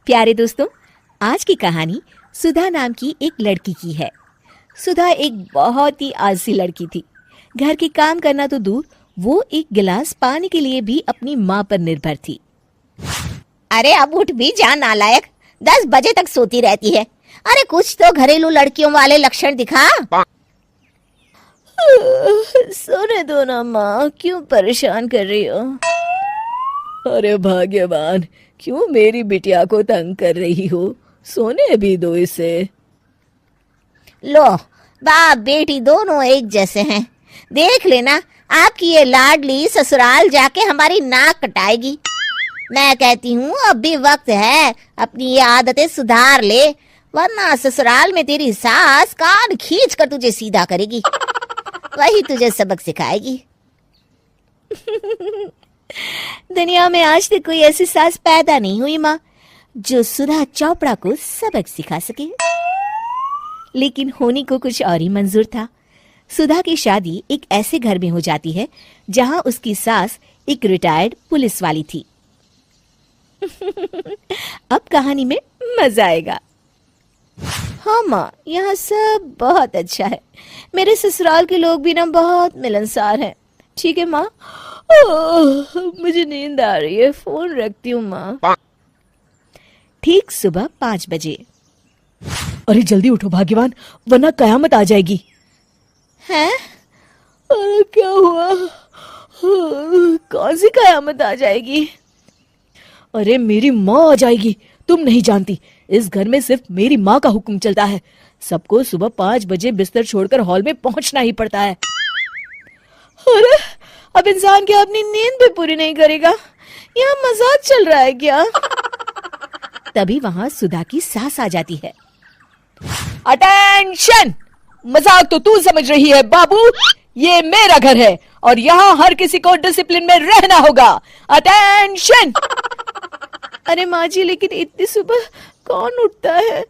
प्यारे दोस्तों, आज की कहानी सुधा नाम की एक लड़की की है। सुधा एक बहुत ही आलसी लड़की थी। घर के काम करना तो दूर, वो एक गिलास पानी के लिए भी अपनी माँ पर निर्भर थी। अरे अब उठ भी जा नालायक, 10 बजे तक सोती रहती है। अरे कुछ तो घरेलू लड़कियों वाले लक्षण दिखा। सोने दो ना माँ, क्यों परेशान कर रही हो? अरे भाग्यवान, क्यों मेरी बिटिया को तंग कर रही हो? सोने भी दो इसे। लो, बाप बेटी दोनों एक जैसे हैं। देख लेना, आपकी ये लाडली ससुराल जाके हमारी नाक कटाएगी। मैं कहती हूँ अब भी वक्त है, अपनी ये आदतें सुधार ले, वरना ससुराल में तेरी सास कान खींच कर तुझे सीधा करेगी। वही तुझे सबक सिखाएगी। दुनिया में आज तक कोई ऐसी सास पैदा नहीं हुई माँ, जो सुधा चोपड़ा को सबक सिखा सके। लेकिन होनी को कुछ और ही मंजूर था। सुधा की शादी एक ऐसे घर में हो जाती है जहां उसकी सास एक रिटायर्ड पुलिस वाली थी। अब कहानी में मजा आएगा। हाँ माँ, यहाँ सब बहुत अच्छा है। मेरे ससुराल के लोग भी ना बहुत मिलनसार हैं। ठीक है माँ, मुझे नींद आ रही है, फोन रखती हूँ माँ। ठीक सुबह 5 बजे। अरे जल्दी उठो भाग्यवान, वरना कयामत आ जाएगी। हैं? अरे क्या हुआ? कौन सी कयामत आ जाएगी? अरे मेरी माँ आ जाएगी। तुम नहीं जानती, इस घर में सिर्फ मेरी माँ का हुक्म चलता है। सबको सुबह 5 बजे बिस्तर छोड़कर हॉल में पहुंचना ही पड़ता है। अरे अब इंसान क्या अपनी नींद भी पूरी नहीं करेगा? यहाँ मजाक चल रहा है क्या? तभी वहां सुधा की सास आ जाती है। अटेंशन! मजाक तो तू समझ रही है बाबू, ये मेरा घर है और यहाँ हर किसी को डिसिप्लिन में रहना होगा। अटेंशन! अरे माँ जी, लेकिन इतनी सुबह कौन उठता है?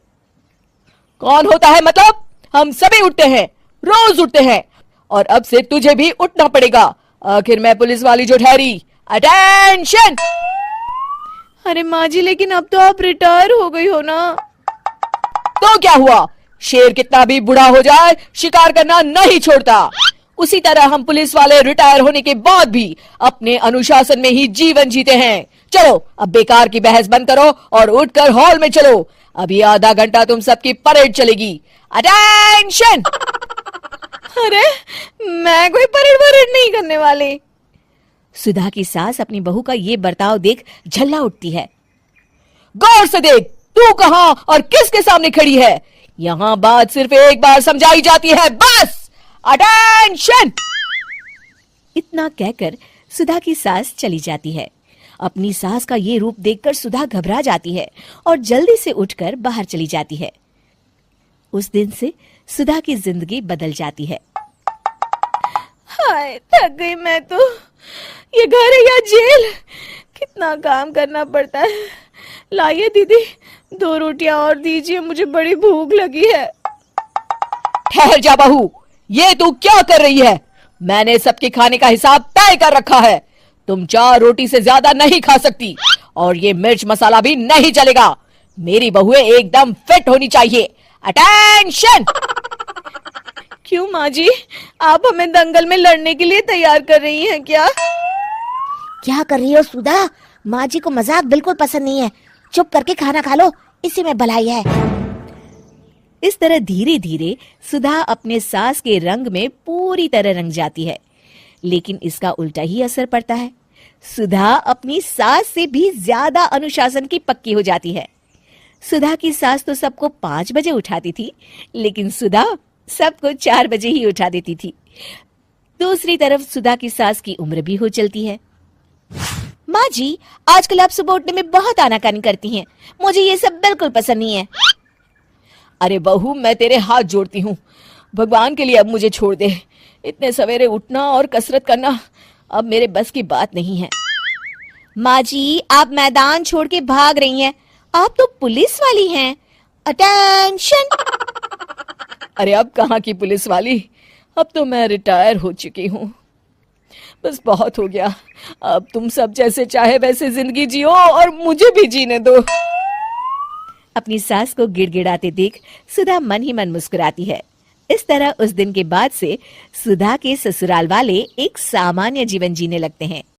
कौन होता है मतलब? हम सभी उठते हैं, रोज उठते हैं, और अब से तुझे भी उठना पड़ेगा। आखिर मैं पुलिस वाली जो ठहरी। अटेंशन! अरे माँ जी, लेकिन अब तो आप रिटायर हो गई हो ना। तो क्या हुआ? शेर कितना भी बूढ़ा हो जाए, शिकार करना नहीं छोड़ता। उसी तरह हम पुलिस वाले रिटायर होने के बाद भी अपने अनुशासन में ही जीवन जीते हैं। चलो अब बेकार की बहस बंद करो और उठकर हॉल में चलो। अभी आधा घंटा तुम सबकी परेड चलेगी। अटेंशन! अरे मैं कोई परेड नहीं करने वाली। सुधा की सास अपनी बहू का ये बर्ताव देख झल्ला उठती है। गौर से देख, तू कहां और किसके सामने खड़ी है? यहां बात सिर्फ एक बार समझाई जाती है, बस। अटेंशन! इतना कहकर सुधा की सास चली जाती है। अपनी सास का ये रूप देखकर सुधा घबरा जाती है और जल्दी से उठकर बाहर चली जाती है। उस दिन से सुधा की जिंदगी बदल जाती है। हाय, थक गई मैं तो। ये घर है या जेल? कितना काम करना पड़ता है। लाइए दीदी, 2 रोटियां और दीजिए, मुझे बड़ी भूख लगी है। ठहर जा बहू, ये तू क्या कर रही है? मैंने सबके खाने का हिसाब तय कर रखा है। तुम 4 रोटी से ज्यादा नहीं खा सकती और ये मिर्च मसाला भी नहीं चलेगा। मेरी बहुएं एकदम फिट होनी चाहिए। अटेंशन! क्यों माँ जी, आप हमें दंगल में लड़ने के लिए तैयार कर रही हैं क्या? क्या कर रही हो सुधा? माँ जी को मजाक बिल्कुल पसंद नहीं है। चुप करके खाना खा लो, इसी में भलाई है। इस तरह धीरे धीरे सुधा अपने सास के रंग में पूरी तरह रंग जाती है, लेकिन इसका उल्टा ही असर पड़ता है। सुधा अपनी सास से भी ज्यादा अनुशासन की पक्की हो जाती है। सुधा की सास तो सबको 5 बजे उठाती थी, लेकिन सुधा सबको 4 बजे ही उठा देती थी। दूसरी तरफ सुधा की सास की उम्र भी हो चलती है। माँ जी, आजकल आप सुबह उठने में बहुत आनाकानी करती हैं। मुझे ये सब बिल्कुल पसंद नहीं है। अरे बहू, मैं तेरे हाथ जोड़ती हूँ, भगवान के लिए अब मुझे छोड़ दे। इतने सवेरे उठना और कसरत करना अब मेरे बस की बात नहीं है। माँ जी, आप मैदान छोड़ के भाग रही हैं। आप तो पुलिस वाली हैं। अटेंशन! अरे अब कहाँ की पुलिस वाली, अब तो मैं रिटायर हो चुकी हूँ। बस बहुत हो गया। अब तुम सब जैसे चाहे वैसे जिंदगी जियो और मुझे भी जीने दो। अपनी सास को गिड़गिड़ाते देख सुधा मन ही मन मुस्कुराती है। इस तरह उस दिन के बाद से सुधा के ससुराल वाले एक सामान्य जीवन जीने लगते हैं।